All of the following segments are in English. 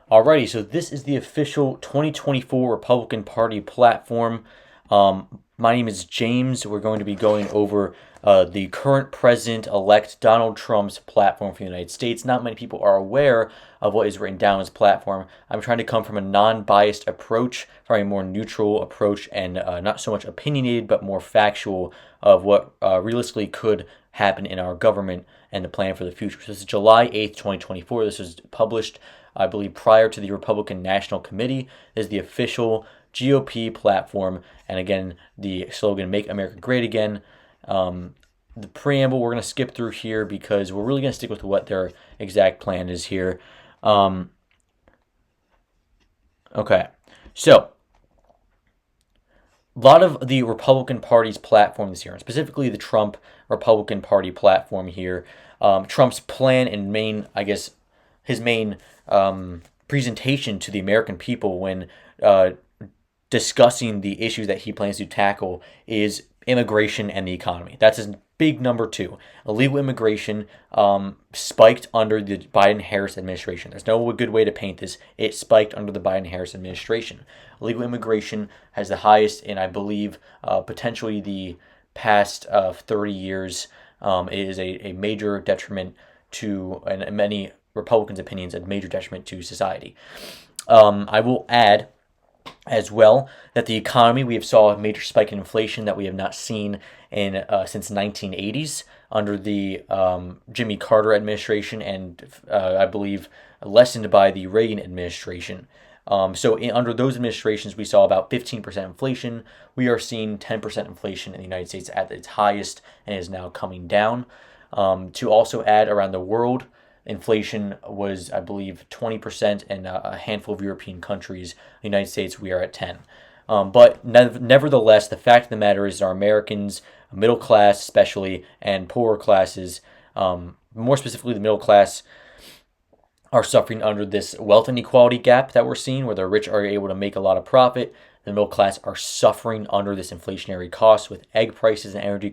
Alrighty, so this is the official 2024 Republican Party platform. My name is James. We're going to be going over the current president-elect Donald Trump's platform for the United States. Not many people are aware of what is written down in his platform. I'm trying to come from a non-biased approach, from a more neutral approach, and not so much opinionated, but more factual of what realistically could happen in our government and the plan for the future. So this is July 8th, 2024. This was published, I believe, prior to the Republican National Committee. This is the official GOP platform. And again, the slogan, Make America Great Again. The preamble we're going to skip through here because we're really going to stick with what their exact plan is here. Okay, so a lot of the Republican Party's platform this year, and specifically the Trump Republican Party platform here, Trump's plan and his main presentation to the American people when discussing the issues that he plans to tackle is immigration and the economy. That's his big number two. Illegal immigration spiked under the Biden-Harris administration. There's no good way to paint this. It spiked under the Biden-Harris administration. Illegal immigration has the highest in, I believe, potentially the past 30 years. It is a major detriment to, in many Republicans' opinions, a major detriment to society. I will add as well that the economy, we have saw a major spike in inflation that we have not seen in since 1980s under the Jimmy Carter administration, and I believe lessened by the Reagan administration. Under those administrations, we saw about 15% inflation. We are seeing 10% inflation in the United States at its highest and is now coming down. To also add, around the world, inflation was, I believe, 20% in a handful of European countries. The United States, we are at 10. But nevertheless, the fact of the matter is our Americans, middle class especially, and poorer classes, more specifically the middle class, are suffering under this wealth inequality gap that we're seeing, where the rich are able to make a lot of profit. The middle class are suffering under this inflationary cost with egg prices and energy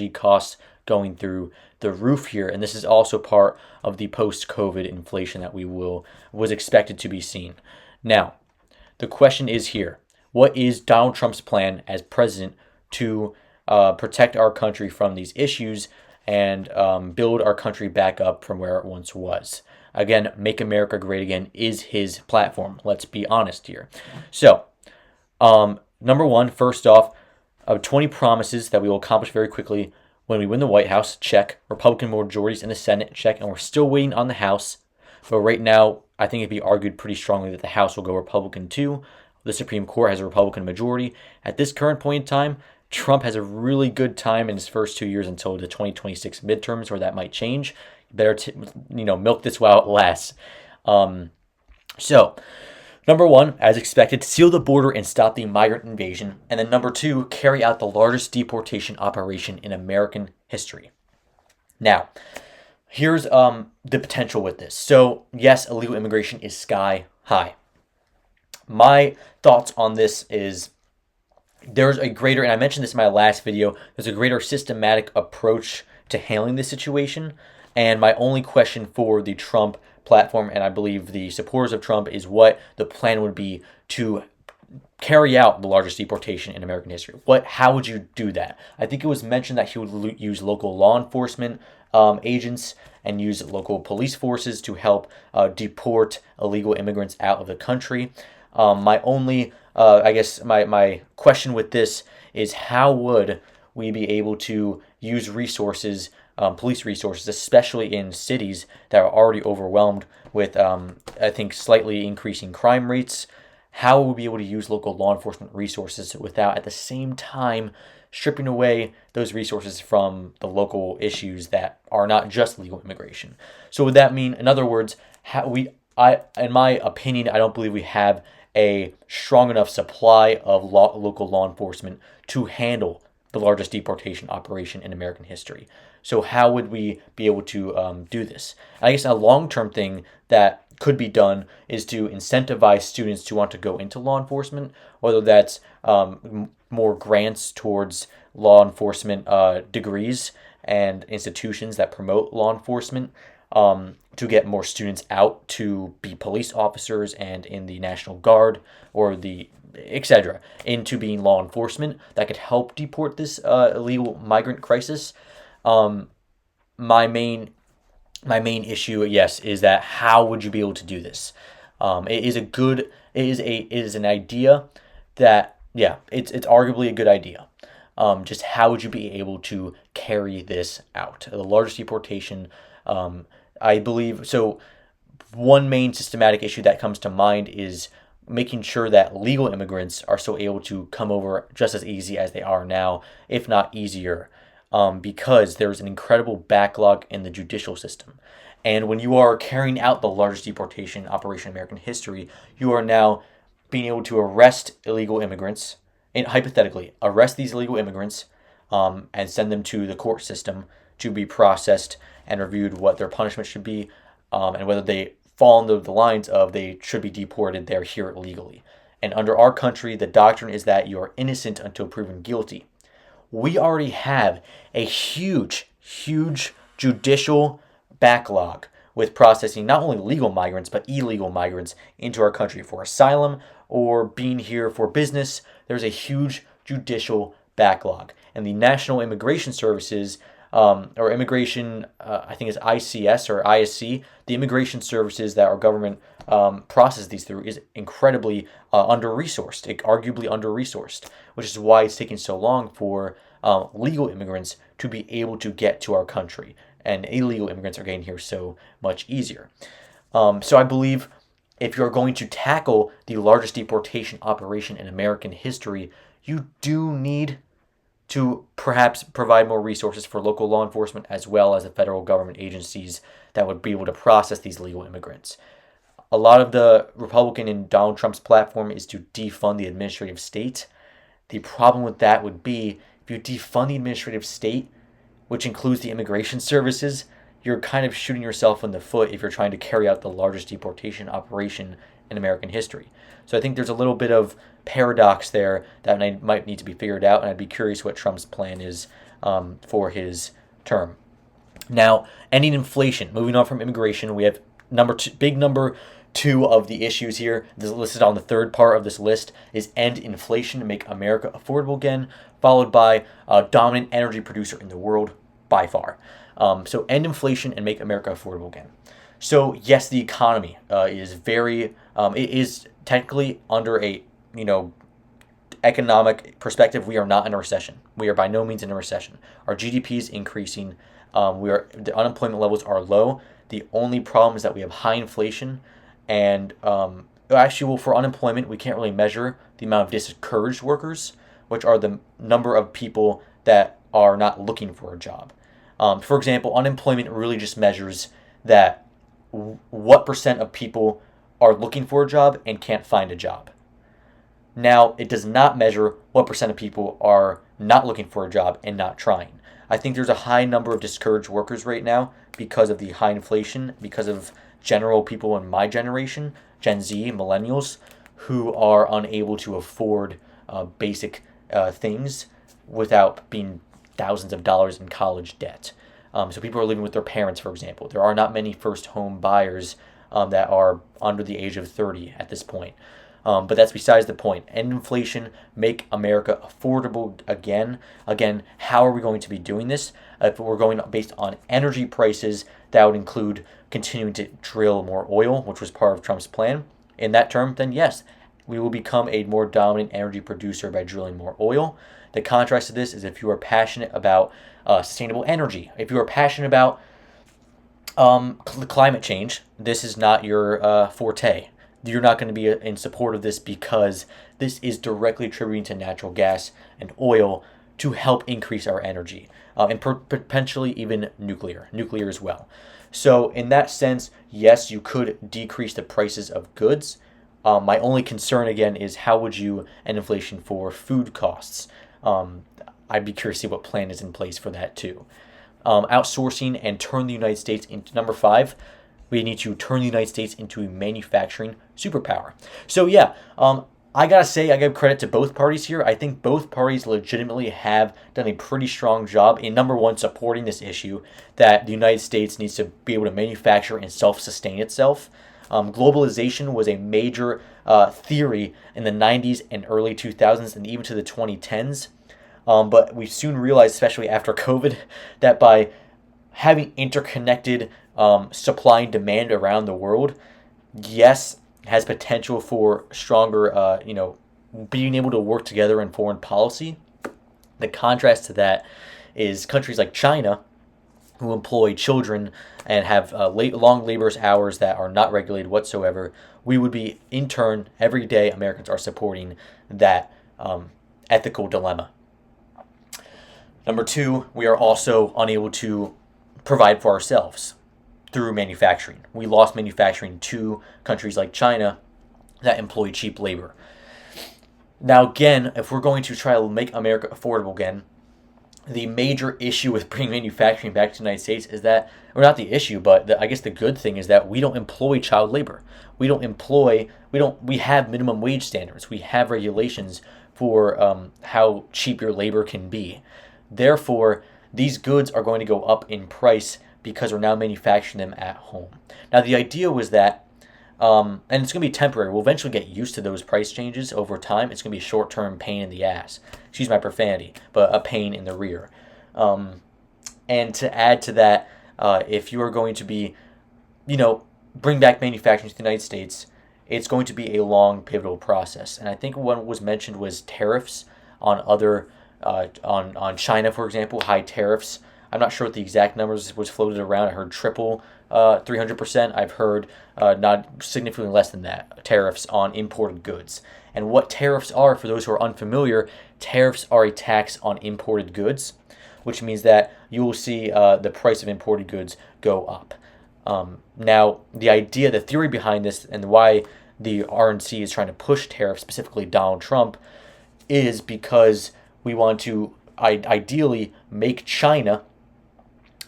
costs going through the roof here. And this is also part of the post-COVID inflation that was expected to be seen. Now, the question is here: what is Donald Trump's plan as president to protect our country from these issues and build our country back up from where it once was? Again, Make America Great Again is his platform. Let's be honest here. So, number one, first off, 20 promises that we will accomplish very quickly when we win the White House, check. Republican majorities in the Senate, check. And we're still waiting on the House. But right now, I think it'd be argued pretty strongly that the House will go Republican too. The Supreme Court has a Republican majority. At this current point in time, Trump has a really good time in his first 2 years until the 2026 midterms, where that might change. You better milk this while it lasts. So, number one, as expected, seal the border and stop the migrant invasion. And then number two, carry out the largest deportation operation in American history. Now, here's the potential with this. So, yes, illegal immigration is sky high. My thoughts on this is there's a greater, and I mentioned this in my last video, there's a greater systematic approach to handling this situation. And my only question for the Trump platform, and I believe the supporters of Trump, is what the plan would be to carry out the largest deportation in American history. How would you do that? I think it was mentioned that he would use local law enforcement agents and use local police forces to help deport illegal immigrants out of the country. My only, my question with this is, how would we be able to use resources, police resources, especially in cities that are already overwhelmed with, I think, slightly increasing crime rates? How will we be able to use local law enforcement resources without, at the same time, stripping away those resources from the local issues that are not just legal immigration? So would that mean, in other words, in my opinion, I don't believe we have a strong enough supply of local law enforcement to handle the largest deportation operation in American history. So how would we be able to do this? I guess a long-term thing that could be done is to incentivize students to want to go into law enforcement, whether that's more grants towards law enforcement degrees and institutions that promote law enforcement. to get more students out to be police officers and in the National Guard or the etc. into being law enforcement that could help deport this illegal migrant crisis. Um, my main my main issue, yes, is that how would you be able to do this? It is an idea that, yeah, it's arguably a good idea. Just how would you be able to carry this out? The largest deportation, I believe. So one main systematic issue that comes to mind is making sure that legal immigrants are still able to come over just as easy as they are now, if not easier, because there's an incredible backlog in the judicial system. And when you are carrying out the largest deportation operation in American history, you are now being able to arrest illegal immigrants, and hypothetically, arrest these illegal immigrants and send them to the court system to be processed and reviewed what their punishment should be, and whether they fall into the lines of they should be deported, they're here illegally. And under our country, the doctrine is that you are innocent until proven guilty. We already have a huge judicial backlog with processing not only legal migrants but illegal migrants into our country for asylum or being here for business. There's a huge judicial backlog, and the National Immigration Services or immigration, I think it's ICS or ISC, the immigration services that our government processes these through is incredibly under-resourced, arguably under-resourced, which is why it's taking so long for legal immigrants to be able to get to our country, and illegal immigrants are getting here so much easier. So I believe if you're going to tackle the largest deportation operation in American history, you do need to perhaps provide more resources for local law enforcement as well as the federal government agencies that would be able to process these legal immigrants. A lot of the Republican and Donald Trump's platform is to defund the administrative state. The problem with that would be if you defund the administrative state, which includes the immigration services, you're kind of shooting yourself in the foot if you're trying to carry out the largest deportation operation in American history. So I think there's a little bit of paradox there that might need to be figured out, and I'd be curious what Trump's plan is for his term. Now, ending inflation. Moving on from immigration, we have big number two of the issues here. This is listed on the third part of this list is end inflation and make America affordable again, followed by dominant energy producer in the world by far. So end inflation and make America affordable again. So yes, the economy is it is technically under a economic perspective. We are not in a recession. We are by no means in a recession. Our GDP is increasing. The unemployment levels are low. The only problem is that we have high inflation, and for unemployment, we can't really measure the amount of discouraged workers, which are the number of people that are not looking for a job. For example, unemployment really just measures that what percent of people are looking for a job and can't find a job. Now, it does not measure what percent of people are not looking for a job and not trying. I think there's a high number of discouraged workers right now because of the high inflation, because of general people in my generation, Gen Z, millennials, who are unable to afford basic things without being thousands of dollars in college debt. So people are living with their parents, for example. There are not many first home buyers that are under the age of 30 at this point. But that's besides the point. End inflation, make America affordable again. Again, how are we going to be doing this? If we're going based on energy prices, that would include continuing to drill more oil, which was part of Trump's plan. In that term, then yes, we will become a more dominant energy producer by drilling more oil. The contrast to this is if you are passionate about sustainable energy, if you are passionate about climate change, this is not your forte. You're not going to be in support of this because this is directly attributing to natural gas and oil to help increase our energy, and potentially even nuclear as well. So in that sense, yes, you could decrease the prices of goods. My only concern again is how would you end inflation for food costs? I'd be curious to see what plan is in place for that too. Outsourcing and turn the United States into number 5. We need to turn the United States into a manufacturing superpower. So yeah, I gotta say, I give credit to both parties here. I think both parties legitimately have done a pretty strong job in, number one, supporting this issue that the United States needs to be able to manufacture and self-sustain itself. Globalization was a major theory in the 90s and early 2000s and even to the 2010s. But we soon realized, especially after COVID, that by having interconnected supply and demand around the world, yes, has potential for stronger, being able to work together in foreign policy. The contrast to that is countries like China, who employ children and have long labor hours that are not regulated whatsoever. We would be, in turn, every day Americans are supporting that ethical dilemma. Number two, we are also unable to provide for ourselves through manufacturing. We lost manufacturing to countries like China that employ cheap labor. Now, again, if we're going to try to make America affordable again, the major issue with bringing manufacturing back to the United States is that, or not the issue, but I guess the good thing is that we don't employ child labor. We have minimum wage standards. We have regulations for how cheap your labor can be. Therefore, these goods are going to go up in price because we're now manufacturing them at home. Now, the idea was that, and it's going to be temporary. We'll eventually get used to those price changes over time. It's going to be a short-term pain in the ass. Excuse my profanity, but a pain in the rear. And to add to that, if you are going to be, bring back manufacturing to the United States, it's going to be a long, pivotal process. And I think what was mentioned was tariffs on other, on China, for example, high tariffs. I'm not sure what the exact numbers was floated around. I heard triple 300%. I've heard not significantly less than that, tariffs on imported goods. And what tariffs are, for those who are unfamiliar, tariffs are a tax on imported goods, which means that you will see the price of imported goods go up. Now, the theory behind this and why the RNC is trying to push tariffs, specifically Donald Trump, is because we want to ideally make China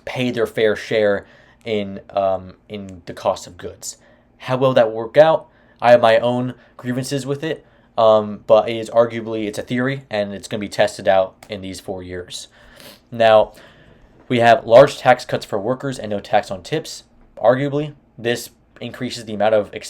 pay their fair share in the cost of goods. How will that work out? I have my own grievances with it, but it's a theory, and it's going to be tested out in these 4 years. Now, we have large tax cuts for workers and no tax on tips. Arguably, this increases the amount of the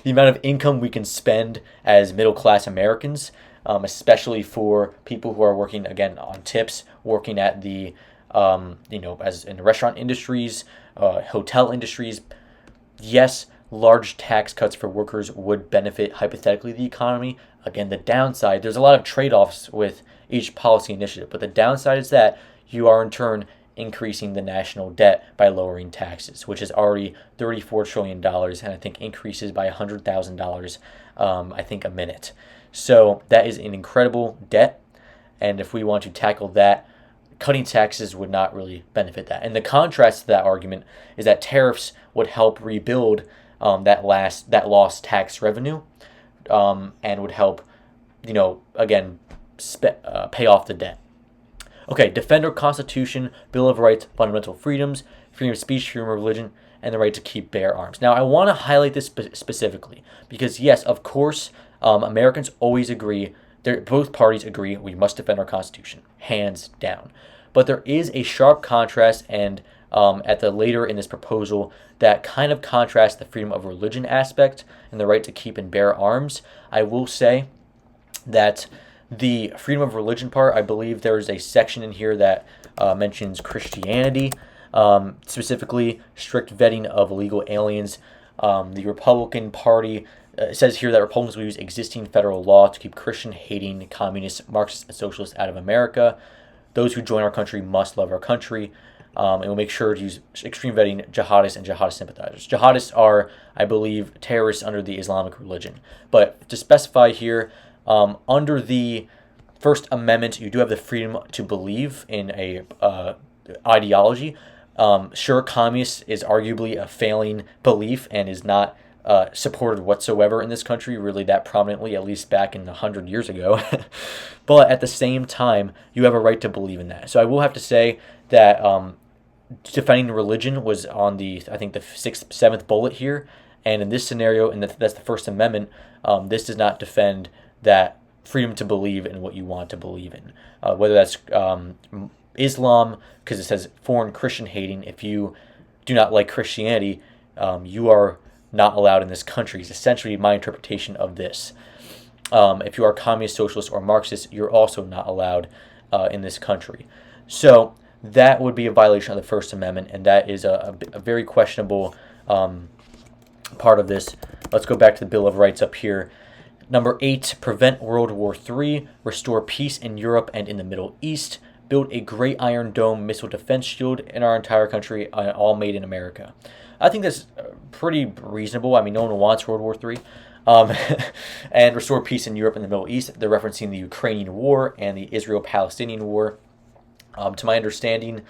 amount of income we can spend as middle-class Americans, especially for people who are working, again, on tips, working at the, as in the restaurant industries, hotel industries. Yes, large tax cuts for workers would benefit, hypothetically, the economy. Again, the downside, there's a lot of trade-offs with each policy initiative, but the downside is that you are, in turn, increasing the national debt by lowering taxes, which is already $34 trillion, and I think increases by $100,000, I think, a minute. So that is an incredible debt, and if we want to tackle that, cutting taxes would not really benefit that. And the contrast to that argument is that tariffs would help rebuild that lost tax revenue, and would help, again, pay off the debt. Okay, defend our Constitution, Bill of Rights, fundamental freedoms, freedom of speech, freedom of religion, and the right to keep bear arms. Now, I want to highlight this specifically because, yes, of course, Americans always agree, both parties agree, we must defend our Constitution, hands down. But there is a sharp contrast, and later in this proposal, that kind of contrasts the freedom of religion aspect and the right to keep and bear arms. I will say that the freedom of religion part, I believe there is a section in here that mentions Christianity, specifically strict vetting of illegal aliens. The Republican Party says here that Republicans will use existing federal law to keep Christian-hating communists, Marxists, and socialists out of America. Those who join our country must love our country. And we'll make sure to use extreme vetting jihadists and jihadist sympathizers. Jihadists are, I believe, terrorists under the Islamic religion. But to specify here, under the First Amendment, you do have the freedom to believe in a ideology. Sure, communist is arguably a failing belief and is not supported whatsoever in this country, really that prominently, at least back in 100 years ago. But at the same time, you have a right to believe in that. So I will have to say that defending religion was on the 6th, 7th bullet here. And in this scenario, and that's the First Amendment, this does not defend that freedom to believe in what you want to believe in, whether that's Islam, because it says foreign Christian hating. If you do not like Christianity, you are not allowed in this country, is essentially my interpretation of this. If you are communist, socialist, or Marxist, you're also not allowed in this country. So that would be a violation of the First Amendment, and that is a very questionable part of this. Let's go back to the Bill of Rights up here. Number 8, prevent World War III, restore peace in Europe and in the Middle East, build a Great Iron Dome missile defense shield in our entire country, all made in America. I think that's pretty reasonable. I mean, no one wants World War III. And restore peace in Europe and the Middle East. They're referencing the Ukrainian war and the Israel-Palestinian war. To my understanding,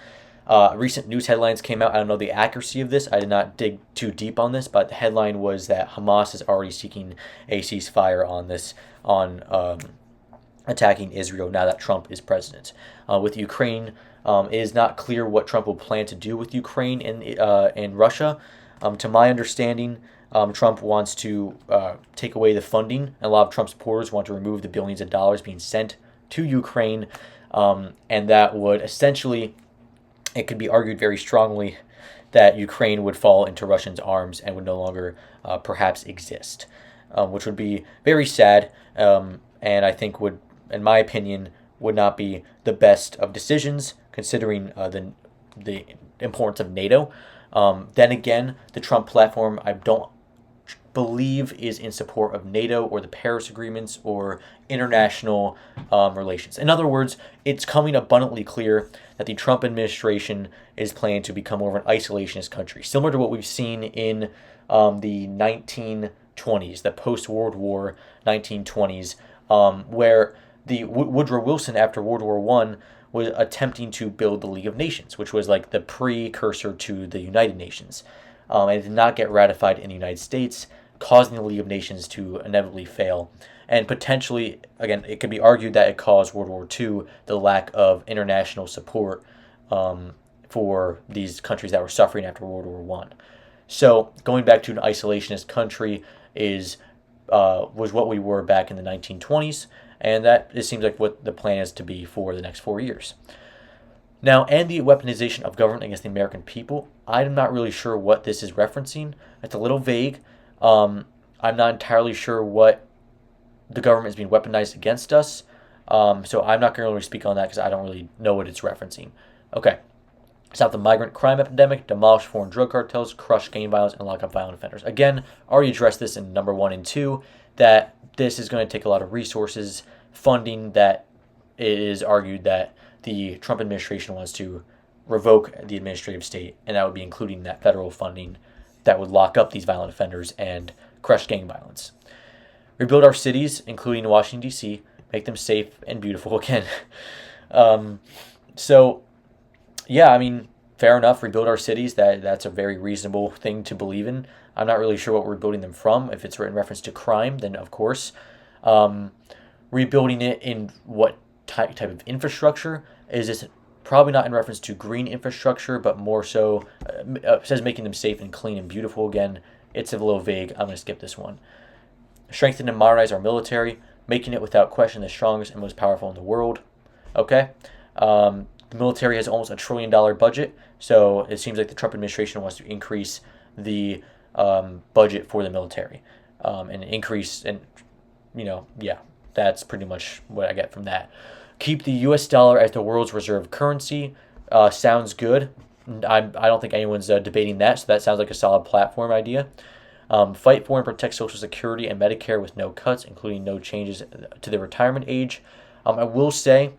recent news headlines came out. I don't know the accuracy of this. I did not dig too deep on this, but the headline was that Hamas is already seeking a ceasefire on this, on attacking Israel now that Trump is president. With Ukraine, it is not clear what Trump will plan to do with Ukraine and Russia. To my understanding, Trump wants to take away the funding, and a lot of Trump supporters want to remove the billions of dollars being sent to Ukraine, and that would essentially, it could be argued very strongly that Ukraine would fall into Russians' arms and would no longer perhaps exist, which would be very sad, and I think would, in my opinion, would not be the best of decisions considering the importance of NATO. Then again, the Trump platform, I don't believe, is in support of NATO or the Paris agreements or international relations. In other words, it's coming abundantly clear that the Trump administration is planning to become more of an isolationist country, similar to what we've seen in the 1920s, the post-World War 1920s, where the Woodrow Wilson, after World War I, was attempting to build the League of Nations, which was like the precursor to the United Nations. And it did not get ratified in the United States, causing the League of Nations to inevitably fail. And potentially, again, it could be argued that it caused World War II, the lack of international support for these countries that were suffering after World War I. So going back to an isolationist country was what we were back in the 1920s, and that it seems like what the plan is to be for the next 4 years. Now, and the weaponization of government against the American people, I'm not really sure what this is referencing. It's a little vague. I'm not entirely sure what the government is being weaponized against us. So I'm not going to really speak on that because I don't really know what it's referencing. Okay. Stop the migrant crime epidemic, demolish foreign drug cartels, crush gang violence, and lock up violent offenders. Again, already addressed this in number 1 and 2, that this is going to take a lot of resources, funding, that it is argued that the Trump administration wants to revoke the administrative state, and that would be including that federal funding that would lock up these violent offenders and crush gang violence. Rebuild our cities, including Washington, D.C., make them safe and beautiful again. So, yeah, I mean, fair enough, rebuild our cities. That's a very reasonable thing to believe in. I'm not really sure what we're rebuilding them from. If it's in reference to crime, then of course. Rebuilding it in what type of infrastructure? Is this probably not in reference to green infrastructure, but more so, it says making them safe and clean and beautiful again. It's a little vague. I'm going to skip this one. Strengthen and modernize our military, making it without question the strongest and most powerful in the world. Okay. The military has almost $1 trillion budget, so it seems like the Trump administration wants to increase the budget for the military, and increase, and yeah, that's pretty much what I get from that. Keep the U.S. dollar as the world's reserve currency. Sounds good. I don't think anyone's debating that, so that sounds like a solid platform idea. Fight for and protect Social Security and Medicare with no cuts, including no changes to the retirement age. I will say,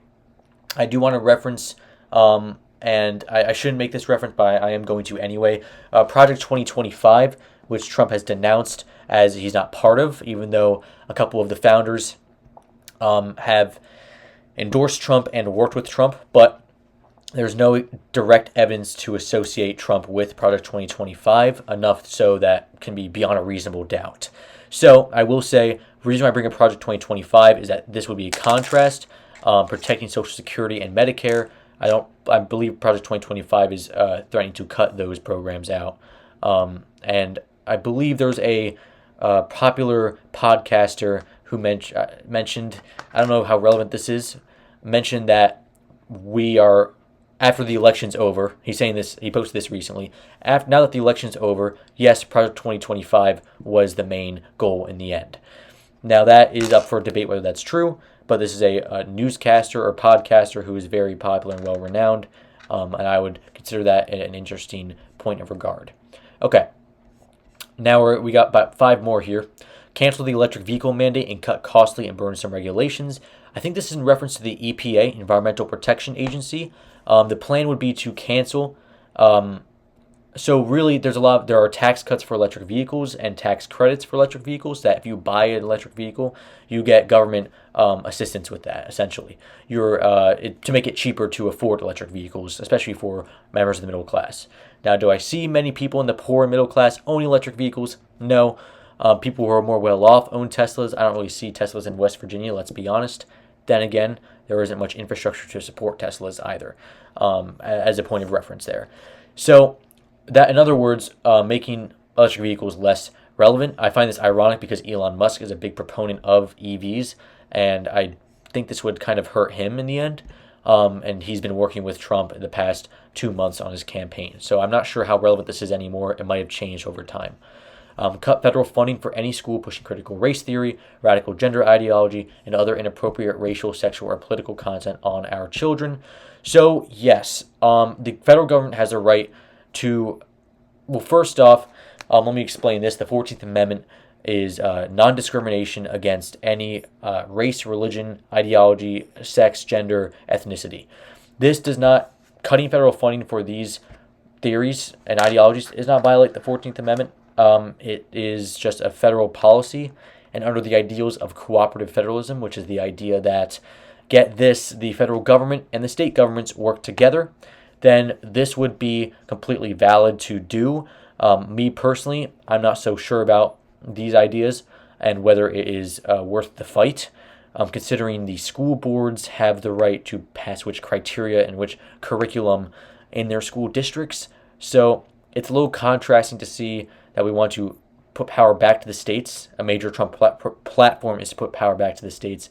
I do want to reference, and I shouldn't make this reference, but I am going to anyway, Project 2025, which Trump has denounced as he's not part of, even though a couple of the founders have endorsed Trump and worked with Trump, but there's no direct evidence to associate Trump with Project 2025, enough so that can be beyond a reasonable doubt. So I will say, the reason why I bring up Project 2025 is that this would be a contrast, protecting Social Security and Medicare. I believe Project 2025 is threatening to cut those programs out. And I believe there's a popular podcaster who mentioned, I don't know how relevant this is, mentioned that we are, after the election's over, he's saying this, he posted this recently, now that the election's over, yes, Project 2025 was the main goal in the end. Now that is up for debate whether that's true, but this is a newscaster or podcaster who is very popular and well-renowned, and I would consider that an interesting point of regard. Okay, now we got about 5 more here. Cancel the electric vehicle mandate and cut costly and burdensome regulations. I think this is in reference to the EPA, Environmental Protection Agency. The plan would be to cancel. So really, there are tax cuts for electric vehicles and tax credits for electric vehicles. That if you buy an electric vehicle, you get government assistance with that. Essentially, to make it cheaper to afford electric vehicles, especially for members of the middle class. Now, do I see many people in the poor and middle class owning electric vehicles? No. People who are more well off own Teslas. I don't really see Teslas in West Virginia. Let's be honest. Then again, there isn't much infrastructure to support Teslas either, as a point of reference there. So that, in other words, making electric vehicles less relevant. I find this ironic because Elon Musk is a big proponent of EVs, and I think this would kind of hurt him in the end. And he's been working with Trump in the past 2 months on his campaign. So I'm not sure how relevant this is anymore. It might have changed over time. Cut federal funding for any school pushing critical race theory, radical gender ideology, and other inappropriate racial, sexual, or political content on our children. So, yes, the federal government has a right to, well, first off, let me explain this. The 14th Amendment is non-discrimination against any race, religion, ideology, sex, gender, ethnicity. This does not, cutting federal funding for these theories and ideologies does not violate the 14th Amendment. It is just a federal policy, and under the ideals of cooperative federalism, which is the idea that, get this, the federal government and the state governments work together, then this would be completely valid to do. Me personally, I'm not so sure about these ideas and whether it is worth the fight, considering the school boards have the right to pass which criteria and which curriculum in their school districts. So it's a little contrasting to see that we want to put power back to the states. A major Trump platform is to put power back to the states.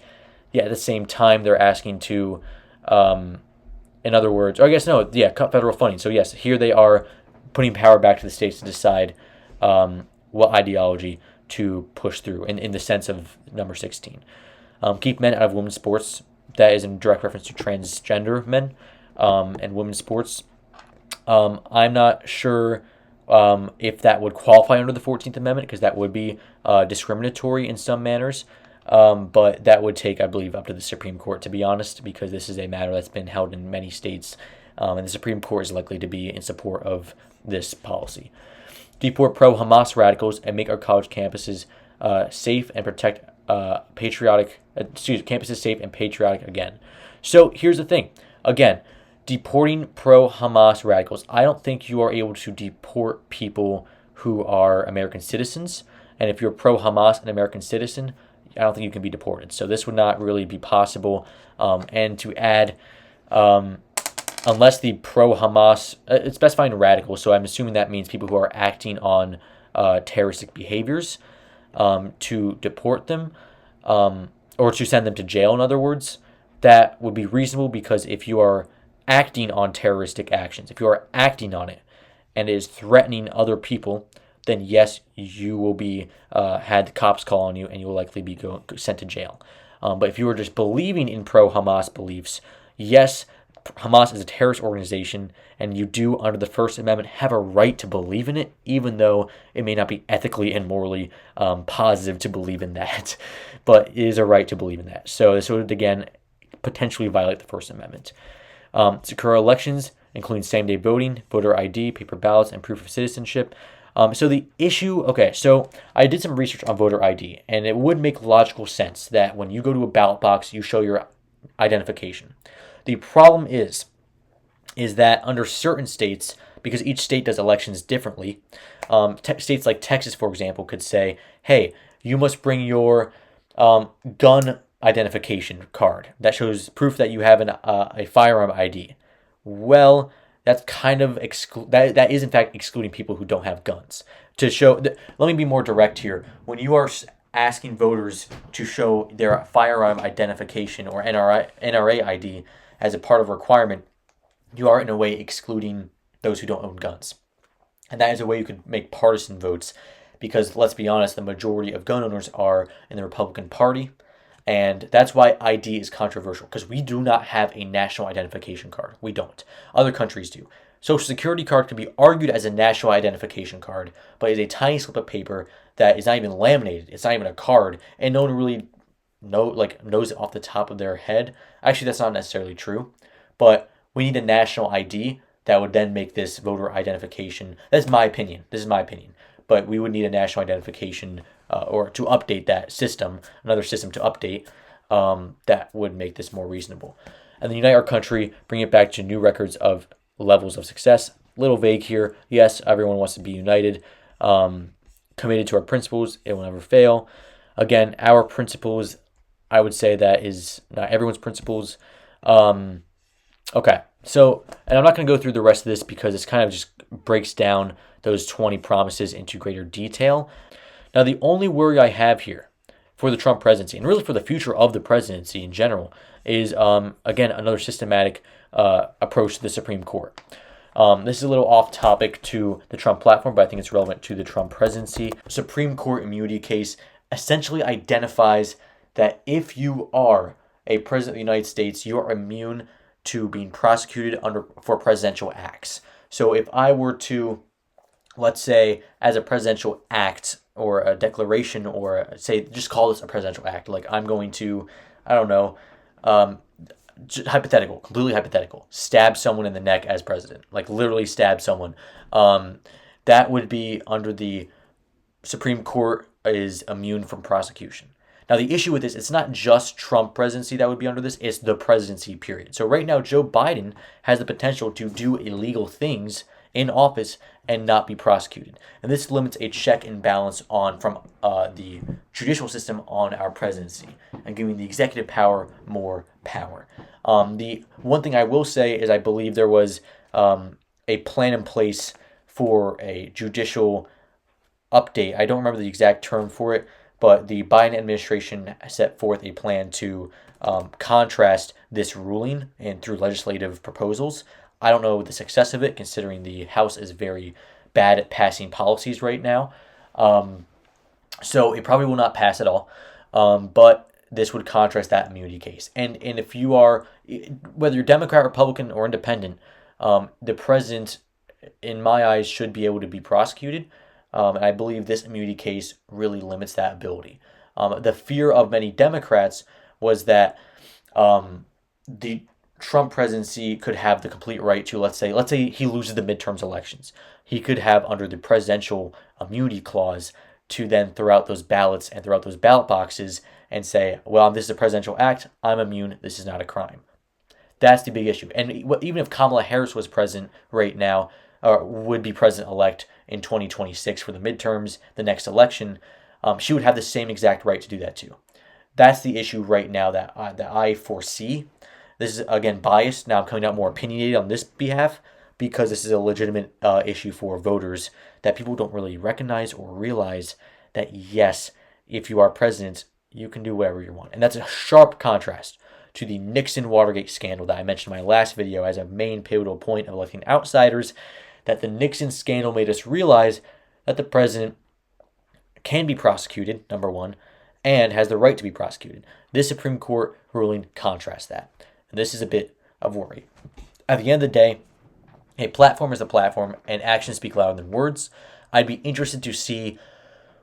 Yeah, at the same time, they're asking to, in other words, or I guess no, yeah, cut federal funding. So yes, here they are putting power back to the states to decide what ideology to push through in the sense of number 16. Keep men out of women's sports. That is in direct reference to transgender men and women's sports. I'm not sure if that would qualify under the 14th Amendment, because that would be discriminatory in some manners. But that would take, I believe, up to the Supreme Court, to be honest, because this is a matter that's been held in many states, and the Supreme Court is likely to be in support of this policy. Deport pro-Hamas radicals and make our college campuses safe and protect campuses safe and patriotic again. So here's the thing. Again, deporting pro-Hamas radicals. I don't think you are able to deport people who are American citizens. And if you're pro-Hamas and American citizen, I don't think you can be deported. So this would not really be possible. And to add, unless the pro-Hamas, it's specifying radicals, so I'm assuming that means people who are acting on terroristic behaviors, to deport them, or to send them to jail, in other words. That would be reasonable, because if you are acting on terroristic actions, if you are acting on it and it is threatening other people, then yes, you will be had the cops call on you and you will likely be sent to jail. But if you are just believing in pro-Hamas beliefs, yes, Hamas is a terrorist organization, and you do, under the First Amendment, have a right to believe in it, even though it may not be ethically and morally positive to believe in that. But it is a right to believe in that. So this would, again, potentially violate the First Amendment. Secure elections, including same-day voting, voter ID, paper ballots, and proof of citizenship. So the issue, okay, so I did some research on voter ID, and it would make logical sense that when you go to a ballot box, you show your identification. The problem is that under certain states, because each state does elections differently, states like Texas, for example, could say, hey, you must bring your gun identification card that shows proof that you have a firearm ID. Well, that's kind of that is in fact excluding people who don't have guns. To show that, let me be more direct here. When you are asking voters to show their firearm identification or NRA ID as a part of a requirement, you are in a way excluding those who don't own guns. And that is a way you could make partisan votes, because let's be honest, the majority of gun owners are in the Republican Party. And that's why ID is controversial, because we do not have a national identification card. We don't. Other countries do. Social Security card can be argued as a national identification card, but is a tiny slip of paper that is not even laminated. It's not even a card, and no one really knows it off the top of their head. Actually, that's not necessarily true, but we need a national ID that would then make this voter identification. That's my opinion. This is my opinion. But we would need a national identification or to update that system, another system to update that would make this more reasonable. And then unite our country, bring it back to new records of levels of success. Little vague here. Yes, everyone wants to be united, committed to our principles. It will never fail. Again, our principles, I would say that is not everyone's principles. Okay, so, and I'm not going to go through the rest of this because it's kind of just breaks down those 20 promises into greater detail. Now, the only worry I have here for the Trump presidency, and really for the future of the presidency in general, is, again, another systematic approach to the Supreme Court. This is a little off topic to the Trump platform, but I think it's relevant to the Trump presidency. Supreme Court immunity case essentially identifies that if you are a president of the United States, you are immune to being prosecuted for presidential acts. So if I were to, let's say, as a presidential act or a declaration, or say, just call this a presidential act, like I'm going to, I don't know, hypothetical, completely hypothetical, stab someone in the neck as president, like literally stab someone, that would be under the Supreme Court is immune from prosecution. Now, the issue with this, it's not just Trump presidency that would be under this, it's the presidency period. So right now, Joe Biden has the potential to do illegal things in office and not be prosecuted. And this limits a check and balance from the judicial system on our presidency and giving the executive power more power. The one thing I will say is I believe there was a plan in place for a judicial update. I don't remember the exact term for it, but the Biden administration set forth a plan to contrast this ruling and through legislative proposals. I don't know the success of it, considering the House is very bad at passing policies right now. So it probably will not pass at all. But this would contrast that immunity case. And if you are, whether you're Democrat, Republican, or Independent, the president, in my eyes, should be able to be prosecuted. And I believe this immunity case really limits that ability. The fear of many Democrats was that the Trump presidency could have the complete right to, let's say he loses the midterms elections. He could have, under the presidential immunity clause, to then throw out those ballots and throw out those ballot boxes and say, well, this is a presidential act, I'm immune, this is not a crime. That's the big issue. And even if Kamala Harris was president right now, or would be president-elect in 2026 for the midterms, the next election, she would have the same exact right to do that too. That's the issue right now that I foresee. This is, again, biased. Now I'm coming out more opinionated on this behalf because this is a legitimate issue for voters that people don't really recognize or realize that, yes, if you are president, you can do whatever you want. And that's a sharp contrast to the Nixon-Watergate scandal that I mentioned in my last video as a main pivotal point of electing outsiders, that the Nixon scandal made us realize that the president can be prosecuted, number one, and has the right to be prosecuted. This Supreme Court ruling contrasts that. And this is a bit of worry. At the end of the day, a platform is a platform, and actions speak louder than words. I'd be interested to see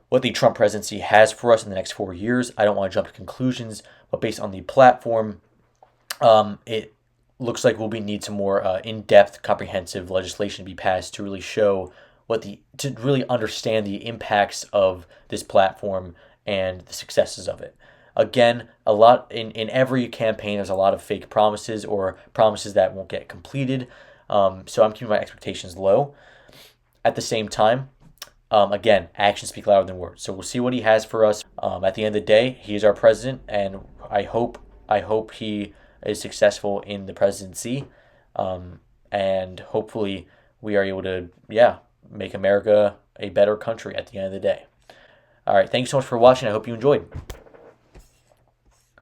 what the Trump presidency has for us in the next 4 years. I don't want to jump to conclusions, but based on the platform, it looks like we'll need some more in-depth, comprehensive legislation to be passed to really show to really understand the impacts of this platform and the successes of it. Again, a lot in every campaign, there's a lot of fake promises or promises that won't get completed. So I'm keeping my expectations low. At the same time, again, actions speak louder than words. So we'll see what he has for us. At the end of the day, he is our president, and I hope he is successful in the presidency. and hopefully we are able to, yeah, make America a better country at the end of the day. All right, thank you so much for watching. I hope you enjoyed.